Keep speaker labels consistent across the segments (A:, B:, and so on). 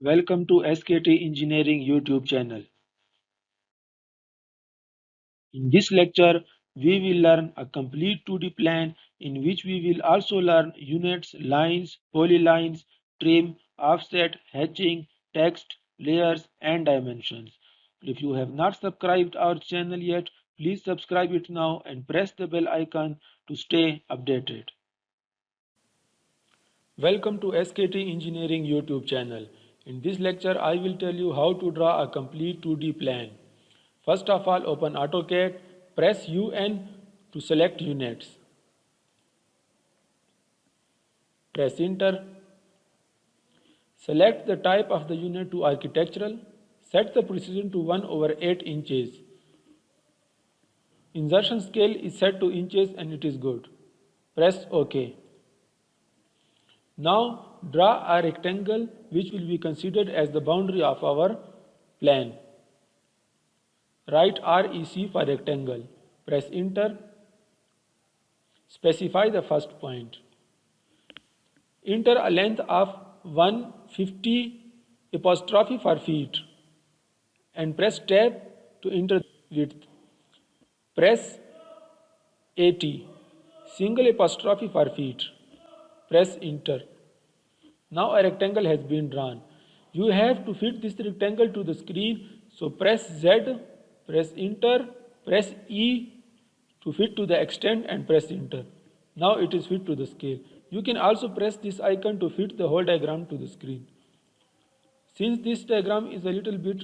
A: Welcome to SKT Engineering YouTube channel. In this lecture, we will learn a complete 2D plan in which we will also learn units, lines, polylines, trim, offset, hatching, text, layers and dimensions. If you have not subscribed our channel yet, please subscribe it now and press the bell icon to stay updated. Welcome to SKT Engineering YouTube channel. In this lecture, I will tell you how to draw a complete 2D plan. First of all, open AutoCAD, press UN to select units. Press Enter. Select the type of the unit to architectural. Set the precision to 1/8 inches. Insertion scale is set to inches and it is good. Press OK. Now draw a rectangle which will be considered as the boundary of our plan. Write REC for rectangle. Press Enter. Specify the first point. Enter a length of 150 apostrophe for feet and press tab to enter width. Press 80 single apostrophe for feet. Press Enter. Now a rectangle has been drawn. You have to fit this rectangle to the screen, so press Z, press Enter, press E to fit to the extent and press Enter. Now it is fit to the scale. You can also press this icon to fit the whole diagram to the screen. Since this diagram is a little bit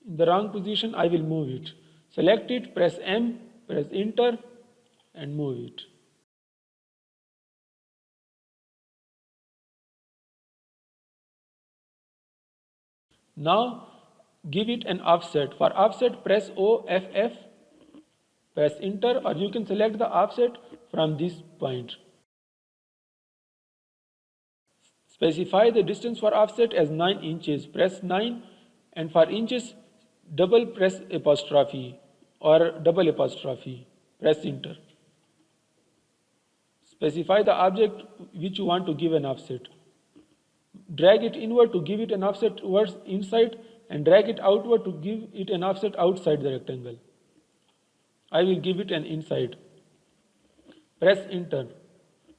A: in the wrong position, I will move it. Select it, press M, press Enter and move it. Now give it an offset. For offset, press OFF, press Enter, or you can select the offset from this point. Specify the distance for offset as 9 inches. Press 9 and for inches double press apostrophe or double apostrophe. Press Enter. Specify the object which you want to give an offset. Drag it inward to give it an offset towards inside and drag it outward to give it an offset outside the rectangle. I will give it an inside. Press Enter.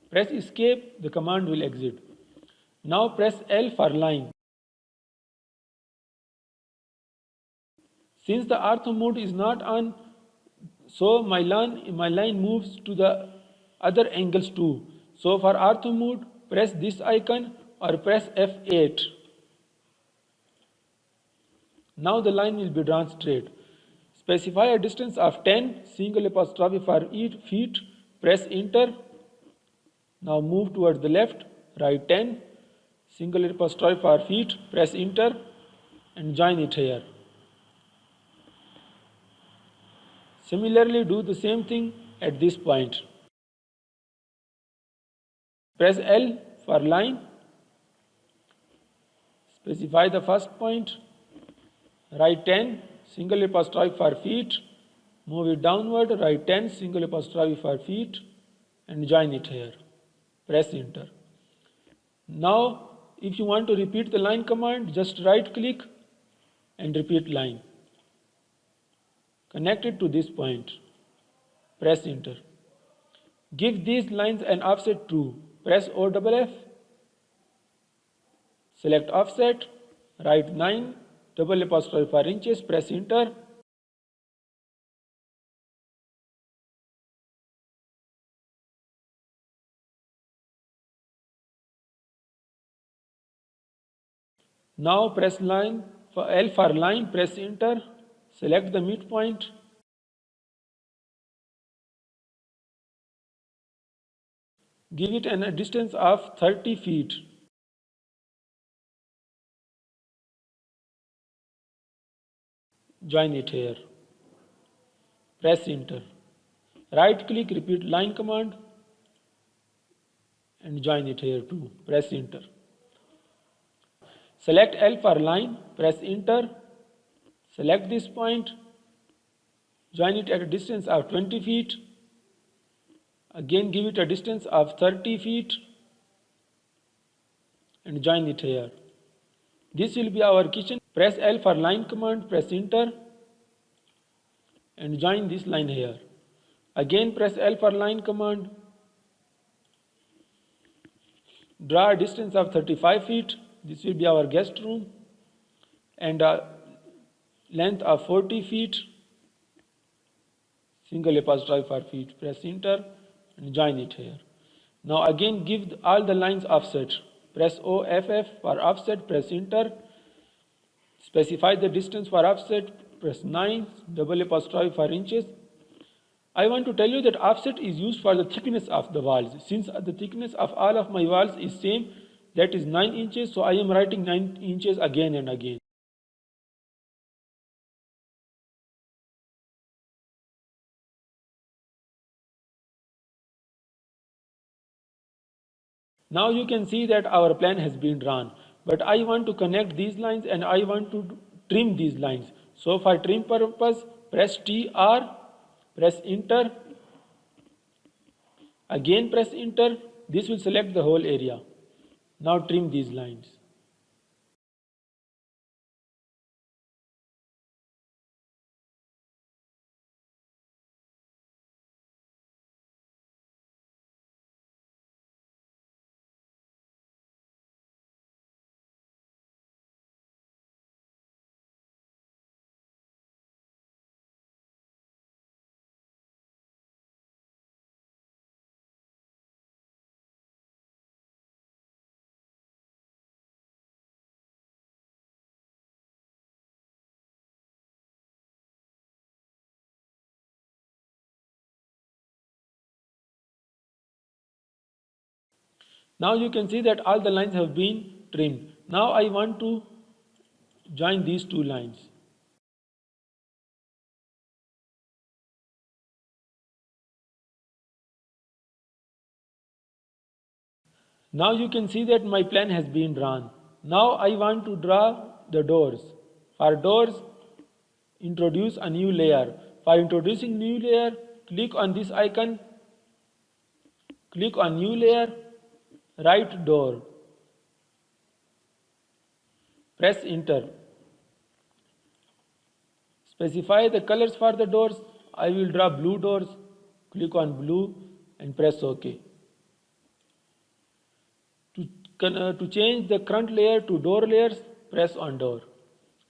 A: Press Escape, the command will exit. Now press L for line. Since the ortho mode is not on, so my line moves to the other angles too. So for ortho mode, press this icon or press F8. Now the line will be drawn straight. Specify a distance of 10 single apostrophe for each feet. Press Enter. Now move towards the left, write 10 single apostrophe for feet. Press Enter and join it here. Similarly, do the same thing at this point. Press L for line. Specify the first point. Write 10 single apostrophe for feet. Move it downward. Write 10 single apostrophe for feet and join it here. Press Enter. Now, if you want to repeat the line command, just right click and repeat line. Connect it to this point. Press Enter. Give these lines an offset true. Press OFF. Select offset. Write 9 double apostrophe for inches. Press Enter. Now press line for L for line. Press Enter. Select the midpoint. Give it a distance of 30 feet. Join it here. Press Enter. Right click, repeat line command and join it here too. Press Enter. Select L for line. Press Enter. Select this point. Join it at a distance of 20 feet. Again give it a distance of 30 feet and join it here. This will be our kitchen. Press L for line command, press enter and join this line here. Again press L for line command. Draw a distance of 35 feet. This will be our guest room. And a length of 40 feet. Single apostrophe for feet. Press enter and join it here. Now again give all the lines offset. Press OFF for offset. Press enter. Specify the distance for offset. Press 9. Double apostrophe for inches. I want to tell you that offset is used for the thickness of the walls. Since the thickness of all of my walls is same, that is 9 inches, so I am writing 9 inches again and again. Now you can see that our plan has been drawn. But I want to connect these lines and I want to trim these lines. So for trim purpose, press TR, press enter. Again press enter. This will select the whole area. Now trim these lines. Now you can see that all the lines have been trimmed. Now I want to join these two lines. Now you can see that my plan has been drawn. Now I want to draw the doors. For doors, introduce a new layer. For introducing new layer, click on this icon, click on new layer, write door. Press enter. Specify the colors for the doors. I will draw blue doors. Click on blue and press OK. To change the current layer to door layers, press on door.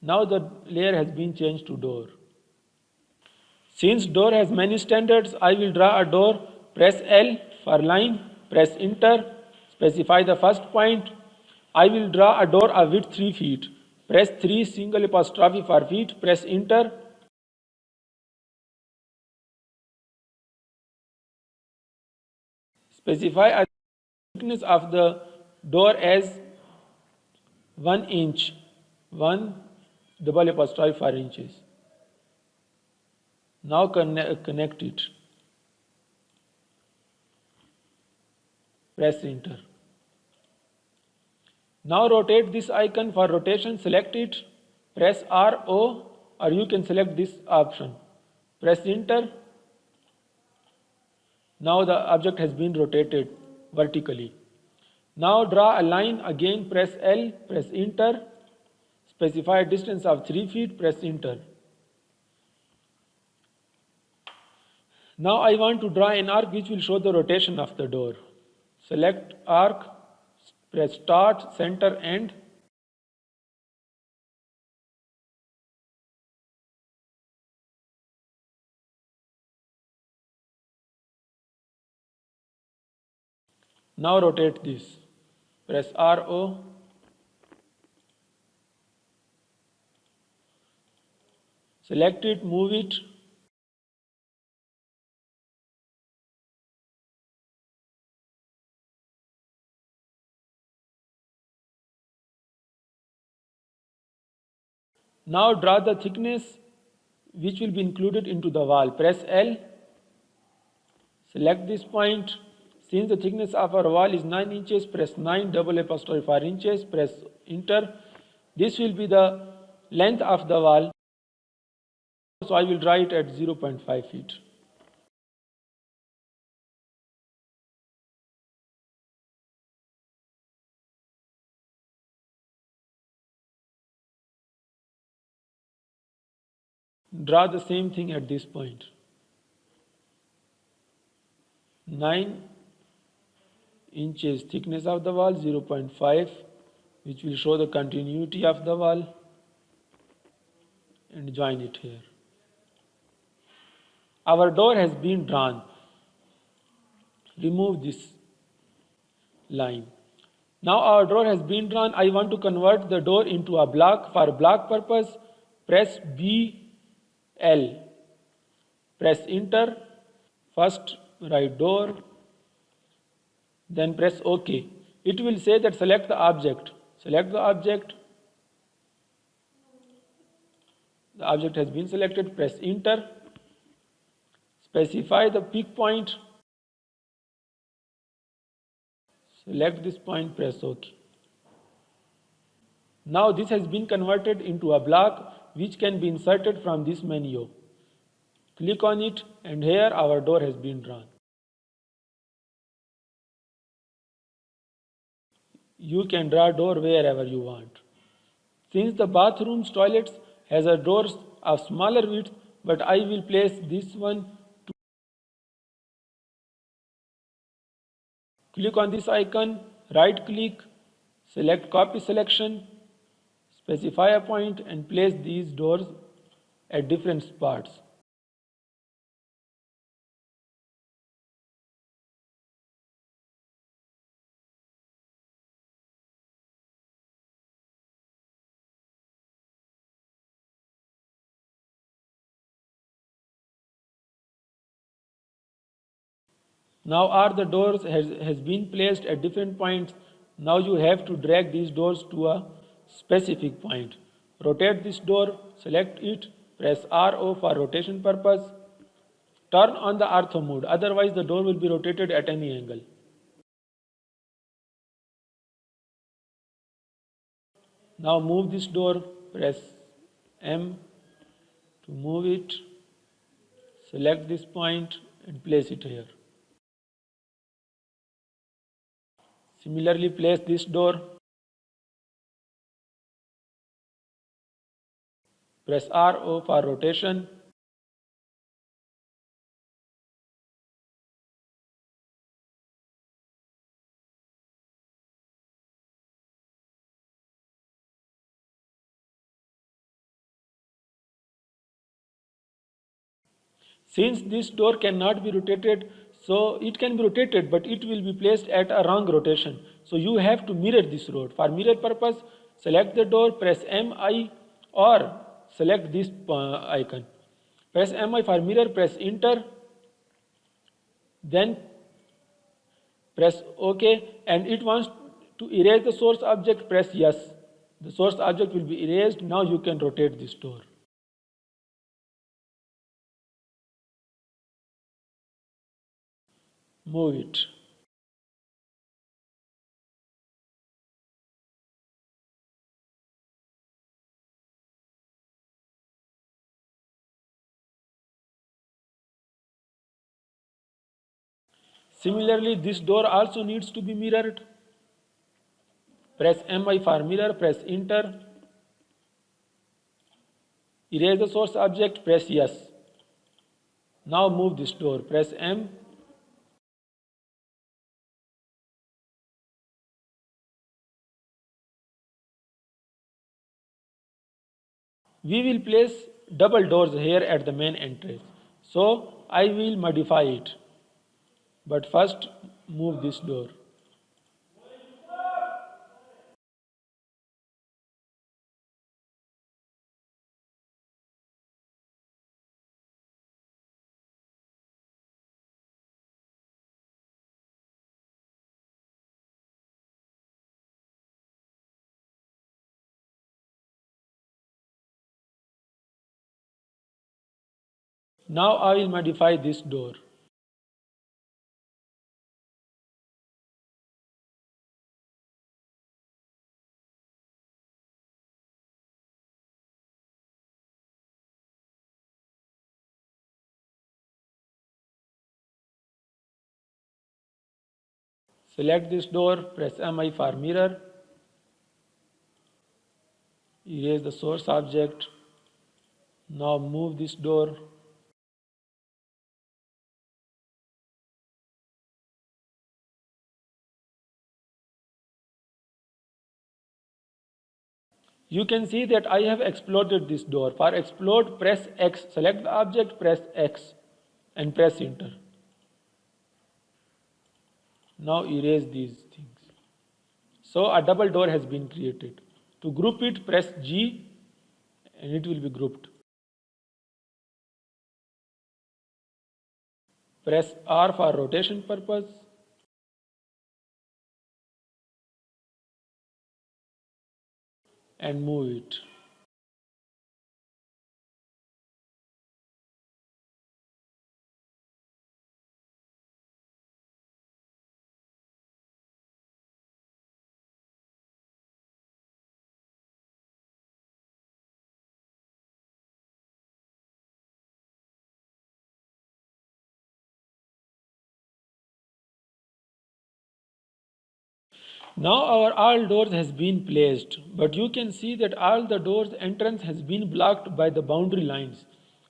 A: Now the layer has been changed to door. Since door has many standards, I will draw a door. Press L for line, press enter, specify the first point. I will draw a door of width 3 feet. Press 3 single apostrophe for feet, press enter. Specify a thickness of the door as 1 inch, 1 double apostrophe for inches. Now connect it. Press enter. Now rotate this icon. For rotation, select it. Press RO or you can select this option. Press enter. Now the object has been rotated vertically. Now draw a line. Again press L, press enter. Specify a distance of 3 feet, press enter. Now I want to draw an arc which will show the rotation of the door. Select arc, press start, center, end. Now rotate this. Press RO. Select it, move it. Now draw the thickness which will be included into the wall. Press L. Select this point. Since the thickness of our wall is 9 inches, press 9 double apostrophe 4 inches, press enter. This will be the length of the wall. So I will draw it at 0.5 feet. Draw the same thing at this point. 9 inches thickness of the wall, 0.5, which will show the continuity of the wall, and join it here. Our door has been drawn. Remove this line. Now our door has been drawn. I want to convert the door into a block. For block purpose, press BL. Press enter. First write door, then press OK. It will say that select the object. Select the object. The object has been selected. Press enter. Specify the peak point. Select this point, press OK. Now this has been converted into a block which can be inserted from this menu. Click on it, and here our door has been drawn. You can draw door wherever you want. Since the bathrooms toilets has a doors of smaller width, but I will place this one. Click on this icon, right click, select copy selection, specify a point and place these doors at different spots. Now all the doors has been placed at different points. Now you have to drag these doors to a specific point. Rotate this door, select it, press RO for rotation purpose. Turn on the ortho mode, otherwise the door will be rotated at any angle. Now move this door, press M to move it. Select this point and place it here. Similarly, place this door. Press RO for rotation. Since this door cannot be rotated, so it can be rotated, but it will be placed at a wrong rotation. So you have to mirror this road. For mirror purpose, select the door, press MI, or select this icon. Press MI for mirror, press enter, then press OK, and it wants to erase the source object, press yes. The source object will be erased. Now you can rotate this door. Move it. Similarly, this door also needs to be mirrored. Press MI for mirror, press enter. Erase the source object, press yes. Now move this door, press M. We will place double doors here at the main entrance. So I will modify it. But first move this door. Now I will modify this door. Select this door, press MI for mirror. Erase the source object. Now move this door. You can see that I have exploded this door. For explode, press X. Select the object, press X and press enter. Now erase these things. So a double door has been created. To group it, press G and it will be grouped. Press R for rotation purpose. And move it. Now our all doors has been placed, but you can see that all the doors entrance has been blocked by the boundary lines.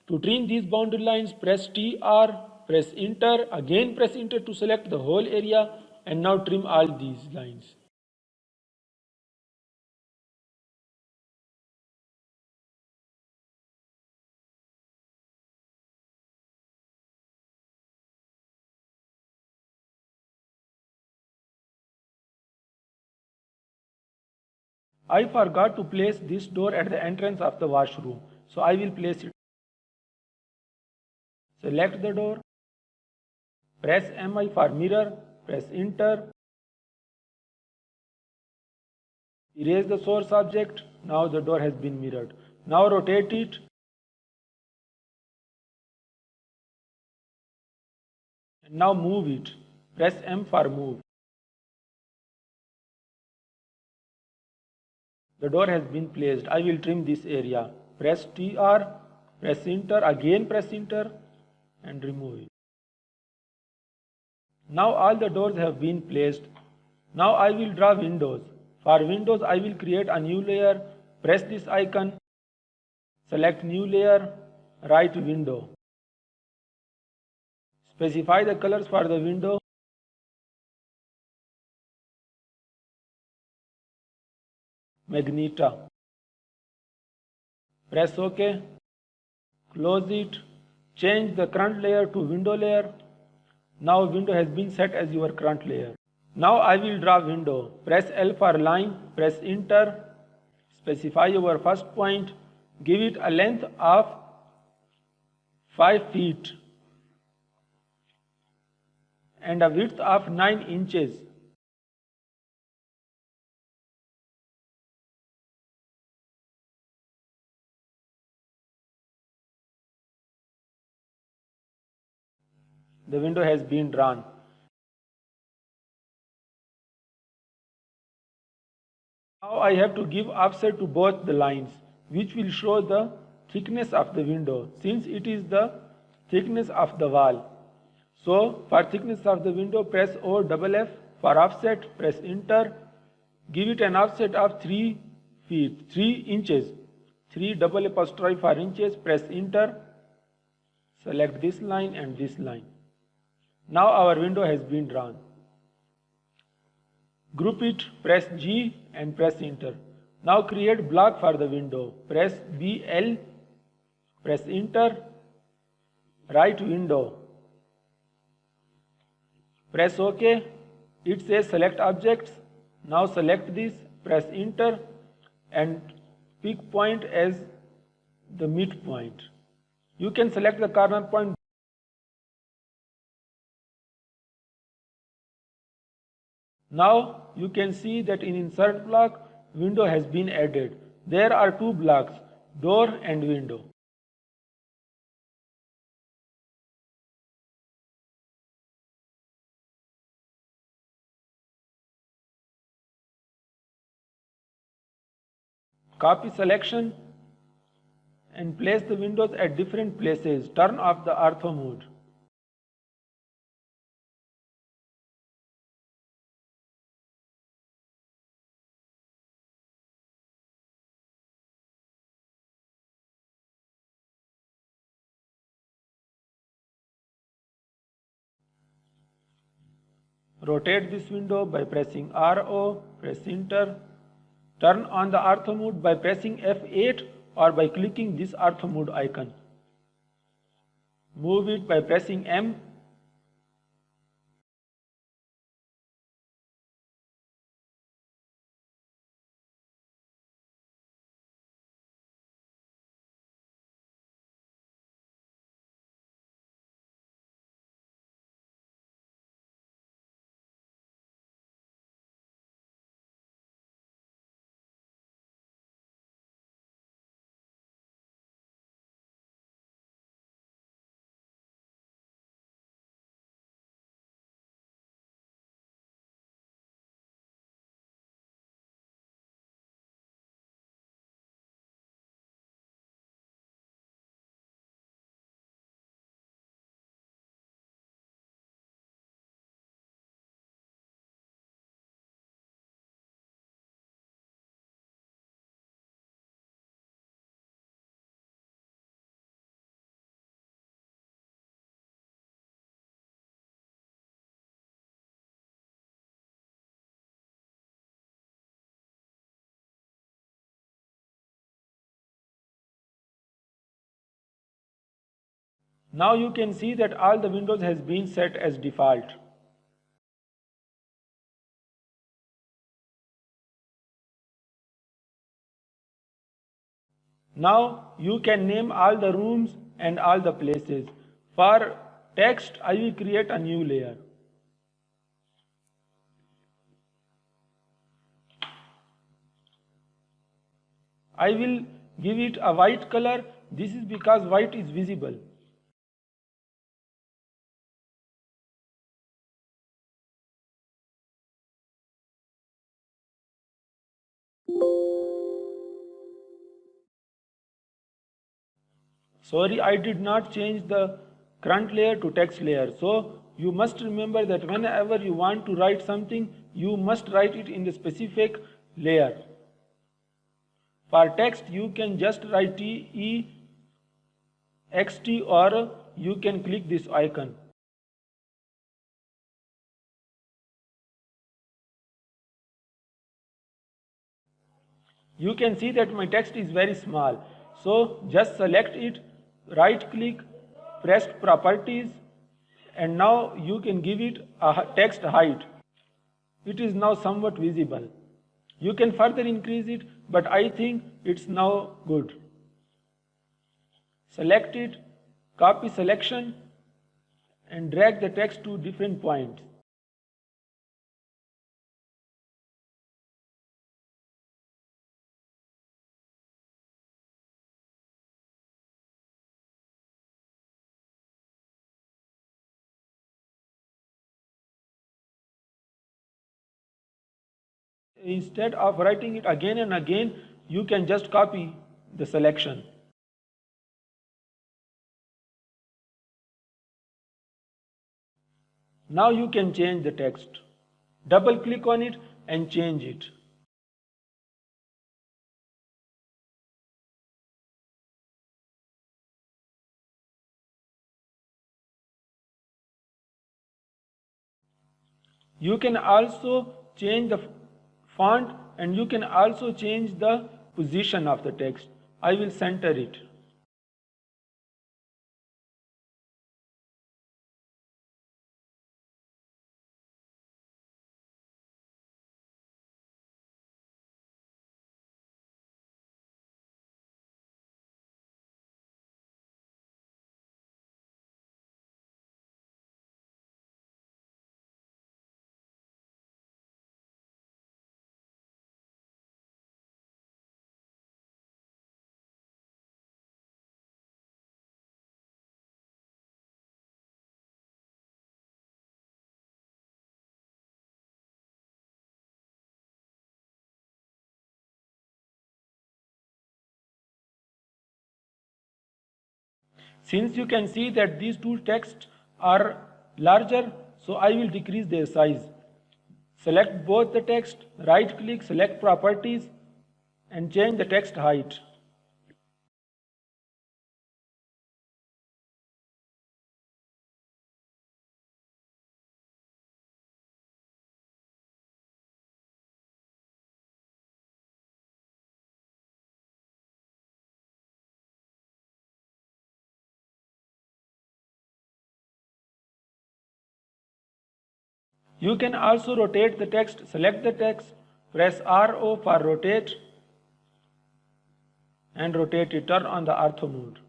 A: To trim these boundary lines, press TR, press enter, again press enter to select the whole area and now trim all these lines. I forgot to place this door at the entrance of the washroom, so I will place it. Select the door, press MI for mirror, press enter, erase the source object. Now the door has been mirrored. Now rotate it. And now move it. Press M for move. The door has been placed. I will trim this area. Press TR, press enter, again press enter and remove it. Now all the doors have been placed. Now I will draw windows. For windows I will create a new layer. Press this icon. Select new layer. Write window. Specify the colors for the window. Magenta. Press OK. Close it. Change the current layer to window layer. Now window has been set as your current layer. Now I will draw window. Press L for line. Press enter. Specify your first point. Give it a length of 5 feet and a width of 9 inches. The window has been drawn. Now I have to give offset to both the lines, which will show the thickness of the window, since it is the thickness of the wall. So for thickness of the window, press O double F. For offset, press enter. Give it an offset of 3 feet, 3 inches. 3 double apostrophe for inches, press enter. Select this line and this line. Now our window has been drawn. Group it, press G and press enter. Now create block for the window. Press BL, press enter, write window. Press OK. It says select objects. Now select this, press enter and pick point as the midpoint. You can select the corner point. Now you can see that in insert block, window has been added. There are 2 blocks, door and window. Copy selection and place the windows at different places. Turn off the ortho mode. Rotate this window by pressing RO, press enter. Turn on the ortho mode by pressing F8 or by clicking this ortho mode icon. Move it by pressing M. Now you can see that all the windows has been set as default. Now you can name all the rooms and all the places. For text, I will create a new layer. I will give it a white color. This is because white is visible. Sorry, I did not change the current layer to text layer. So you must remember that whenever you want to write something, you must write it in the specific layer. For text, you can just write TEXT or you can click this icon. You can see that my text is very small. So just select it, right click, press properties, and now you can give it a text height. It is now somewhat visible. You can further increase it, but I think it's now good. Select it, copy selection, and drag the text to different points. Instead of writing it again and again, you can just copy the selection. Now you can change the text. Double click on it and change it. You can also change the font and you can also change the position of the text. I will center it. Since you can see that these two texts are larger, so I will decrease their size. Select both the text, right click, select properties, and change the text height. You can also rotate the text. Select the text, press RO for rotate and rotate it. Turn on the ortho mode.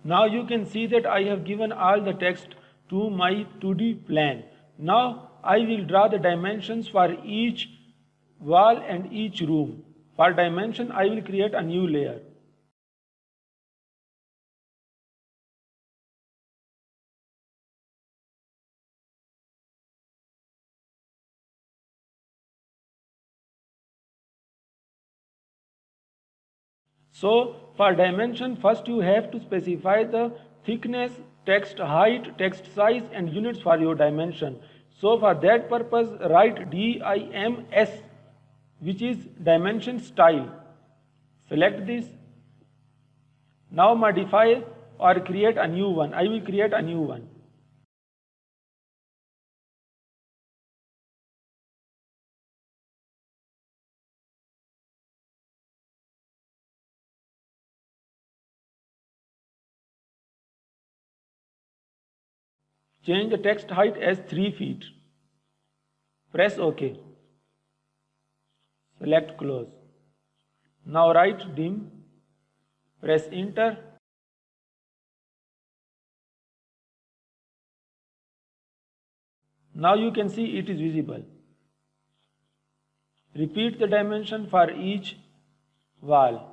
A: Now you can see that I have given all the text to my 2D plan. Now I will draw the dimensions for each wall and each room. For dimension I will create a new layer. So for dimension, first you have to specify the thickness, text height, text size and units for your dimension. So for that purpose write DIMS, which is dimension style. Select this. Now modify or create a new one. I will create a new one. Change the text height as 3 feet. Press OK. Select close. Now write dim. Press enter. Now you can see it is visible. Repeat the dimension for each wall.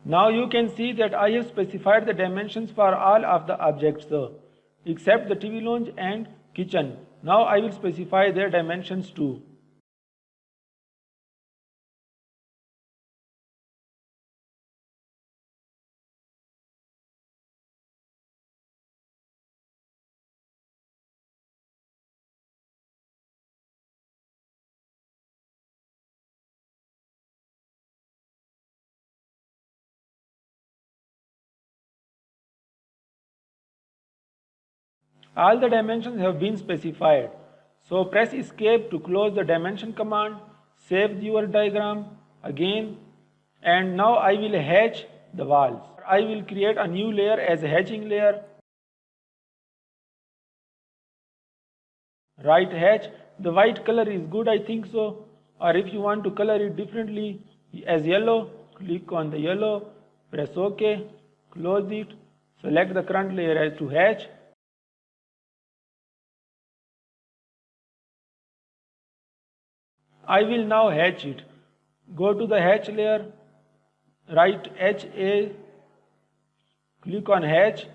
A: Now you can see that I have specified the dimensions for all of the objects except the TV lounge and kitchen. Now I will specify their dimensions too. All the dimensions have been specified. So press escape to close the dimension command, save your diagram again, and now I will hatch the walls. I will create a new layer as a hatching layer. Right hatch, the white color is good, I think so. Or if you want to color it differently as yellow, click on the yellow, press OK, close it, select the current layer as to hatch. I will now hatch it. Go to the hatch layer, write HA, click on hatch.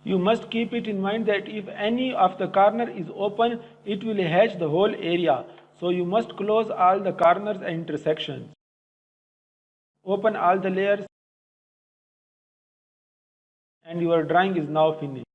A: You must keep it in mind that if any of the corner is open, it will hatch the whole area. So you must close all the corners and intersections. Open all the layers and your drawing is now finished.